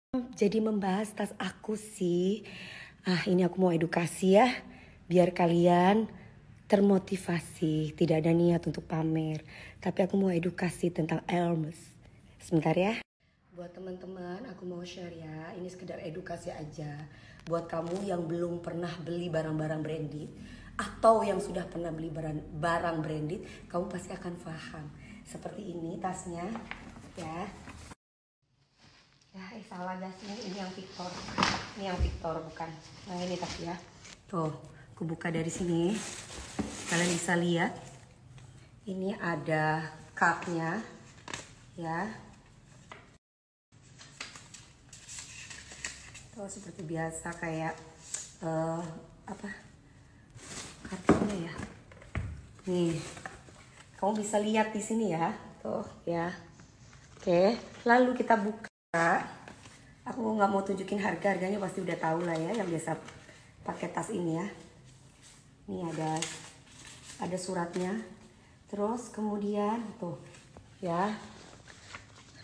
Jadi membahas tas aku sih. Ini aku mau edukasi ya. Biar kalian termotivasi. Tidak ada niat untuk pamer. Tapi aku mau edukasi tentang Hermes. Sebentar ya. Buat teman-teman aku mau share ya. Ini sekedar edukasi aja. Buat kamu yang belum pernah beli barang-barang branded. Atau yang sudah pernah beli barang branded. Kamu pasti akan paham. Seperti ini tasnya. Ya. Salah guys, ini yang Victor. Ini yang Victor bukan. Nah ini tapi ya. Tuh, aku buka dari sini. Kalian bisa lihat. Ini ada cupnya, ya. Tuh seperti biasa kayak kartunya ya. Nih, kamu bisa lihat di sini ya. Tuh ya. Oke, lalu kita buka. Aku nggak mau tunjukin harganya pasti udah tahu lah ya yang biasa pakai tas ini ya. Ini ada suratnya. Terus kemudian tuh ya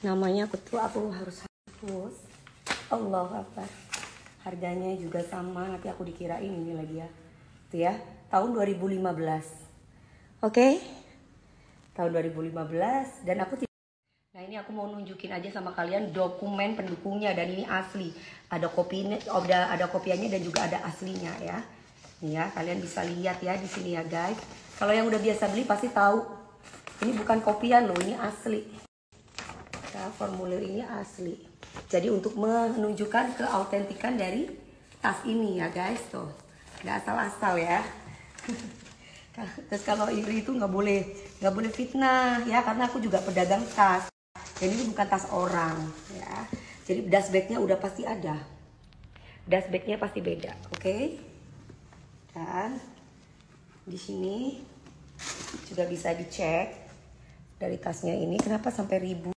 namanya aku harus hapus. Allah Akbar. Harganya juga sama, nanti aku dikirain ini lagi ya. Tuh ya, tahun 2015. Oke? Tahun 2015 dan aku Nah ini aku mau nunjukin aja sama kalian dokumen pendukungnya dan ini asli. Ada kopiannya dan juga ada aslinya ya. Nih ya, kalian bisa lihat ya di sini ya guys. Kalau yang udah biasa beli pasti tahu. Ini bukan kopian loh, ini asli. Ya, formulir ini asli. Jadi untuk menunjukkan keautentikan dari tas ini ya guys tuh. Nggak asal-asal ya. Terus kalau iri itu nggak boleh fitnah ya, karena aku juga pedagang tas. Dan ini bukan tas orang ya. Jadi dustbagnya udah pasti ada. Dustbagnya pasti beda, oke? Dan di sini juga bisa dicek dari tasnya ini kenapa sampai ribut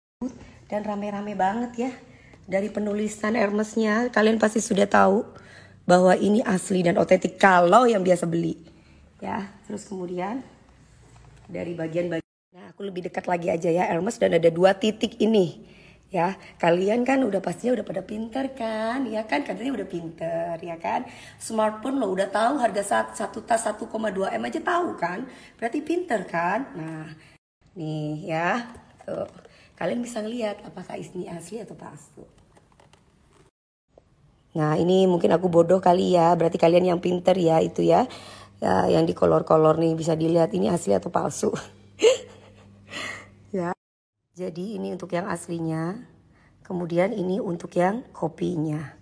dan rame-rame banget ya. Dari penulisan Hermesnya kalian pasti sudah tahu bahwa ini asli dan otentik kalau yang biasa beli. Ya, terus kemudian dari bagian-bagian. Nah, aku lebih dekat lagi aja ya Hermes dan ada 2 titik ini. Ya, kalian kan pastinya udah pada pinter kan? Ya kan, katanya udah pinter ya kan? Smartphone lo udah tahu harga satu tas 1,2 M aja tahu kan? Berarti pinter kan? Nah, nih ya. Tuh. Kalian bisa ngeliat apakah ini asli atau palsu. Nah, ini mungkin aku bodoh kali ya. Berarti kalian yang pinter ya itu ya. Ya, yang di kolor-kolor nih bisa dilihat ini asli atau palsu. Ya, jadi ini untuk yang aslinya, kemudian ini untuk yang kopinya.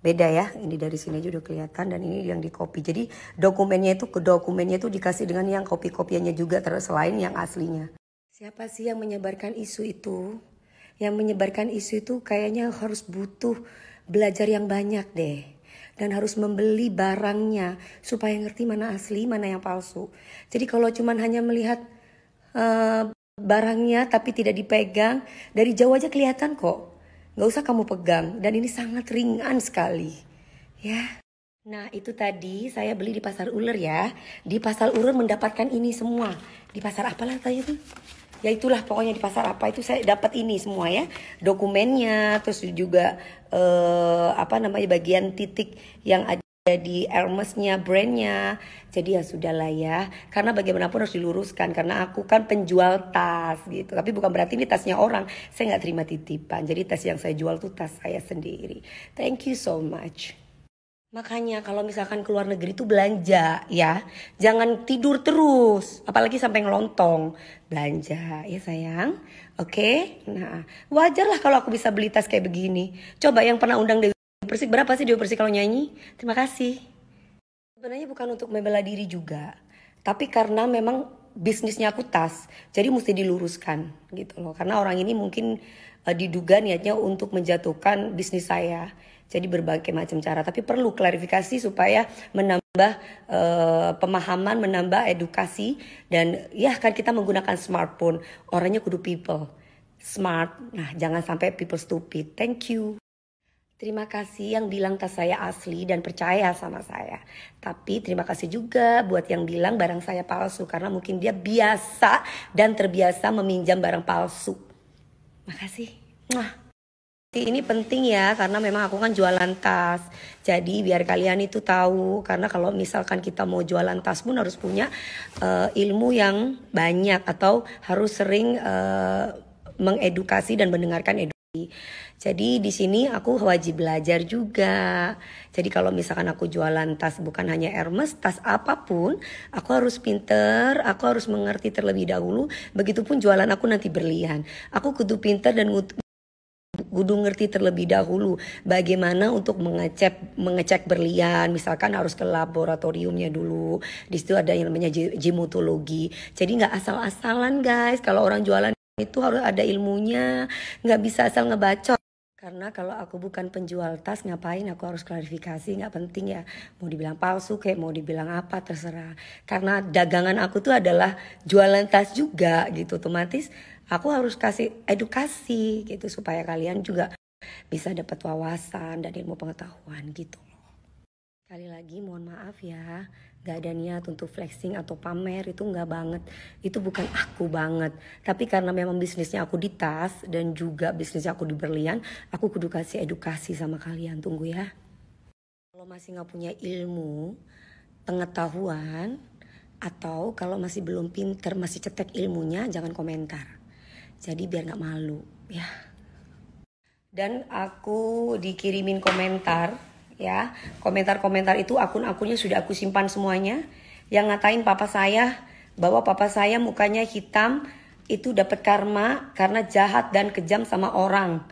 Beda ya, ini dari sini aja udah kelihatan dan ini yang di copy. Jadi dokumennya itu dikasih dengan yang kopiannya juga terus selain yang aslinya. Siapa sih yang menyebarkan isu itu? Yang menyebarkan isu itu kayaknya harus butuh belajar yang banyak deh. Dan harus membeli barangnya supaya ngerti mana asli, mana yang palsu. Jadi kalau cuman hanya melihat barangnya tapi tidak dipegang, dari jauh aja kelihatan kok. Nggak usah kamu pegang dan ini sangat ringan sekali ya. Nah itu tadi saya beli di pasar ular ya. Di pasar ular mendapatkan ini semua. Di pasar apalah tadi itu? Ya itulah pokoknya di pasar apa itu saya dapat ini semua ya. Dokumennya terus juga bagian titik yang ada di Hermesnya, brandnya. Jadi ya sudahlah ya, karena bagaimanapun harus diluruskan karena aku kan penjual tas gitu, tapi bukan berarti ini tasnya orang. Saya nggak terima titipan, jadi tas yang saya jual tuh tas saya sendiri. Thank you so much. Makanya kalau misalkan keluar negeri tuh belanja ya, jangan tidur terus, apalagi sampai ngelontong. Belanja ya sayang, oke? Nah wajar lah kalau aku bisa beli tas kayak begini. Coba yang pernah undang Dewi Persik, berapa sih Dewi Persik kalau nyanyi? Terima kasih. Sebenarnya bukan untuk membela diri juga, tapi karena memang bisnisnya aku tas, jadi mesti diluruskan gitu loh. Karena orang ini mungkin diduga niatnya untuk menjatuhkan bisnis saya. Jadi berbagai macam cara, tapi perlu klarifikasi supaya menambah pemahaman, menambah edukasi. Dan ya kan kita menggunakan smartphone, orangnya kudu people smart. Nah jangan sampai people stupid. Thank you. Terima kasih yang bilang tas saya asli dan percaya sama saya. Tapi terima kasih juga buat yang bilang barang saya palsu, karena mungkin dia biasa dan terbiasa meminjam barang palsu. Makasih. Mwah. Ini penting ya, karena memang aku kan jualan tas. Jadi biar kalian itu tahu, karena kalau misalkan kita mau jualan tas pun harus punya ilmu yang banyak atau harus sering mengedukasi dan mendengarkan edukasi. Jadi di sini aku wajib belajar juga. Jadi kalau misalkan aku jualan tas bukan hanya Hermes, tas apapun, aku harus pinter, aku harus mengerti terlebih dahulu. Begitupun jualan aku nanti berlian. Aku kudu pinter dan kudu ngerti terlebih dahulu bagaimana untuk mengecek berlian, misalkan harus ke laboratoriumnya dulu. Di situ ada yang namanya gemotologi. Jadi nggak asal-asalan guys. Kalau orang jualan itu harus ada ilmunya, nggak bisa asal ngebacot. Karena kalau aku bukan penjual tas, ngapain aku harus klarifikasi, nggak penting ya. Mau dibilang palsu kayak mau dibilang apa terserah. Karena dagangan aku tuh adalah jualan tas juga gitu. Otomatis aku harus kasih edukasi gitu supaya kalian juga bisa dapat wawasan dan ilmu pengetahuan gitu. Sekali lagi mohon maaf ya, gak ada niat untuk flexing atau pamer, itu gak banget. Itu bukan aku banget. Tapi karena memang bisnisnya aku di tas dan juga bisnisnya aku di berlian, aku kudu kasih edukasi sama kalian. Tunggu ya. Kalau masih gak punya ilmu, pengetahuan, atau kalau masih belum pinter, masih cetek ilmunya, jangan komentar. Jadi biar gak malu ya. Dan aku dikirimin komentar ya, komentar-komentar itu akun-akunnya sudah aku simpan semuanya, yang ngatain papa saya bahwa papa saya mukanya hitam itu dapat karma karena jahat dan kejam sama orang.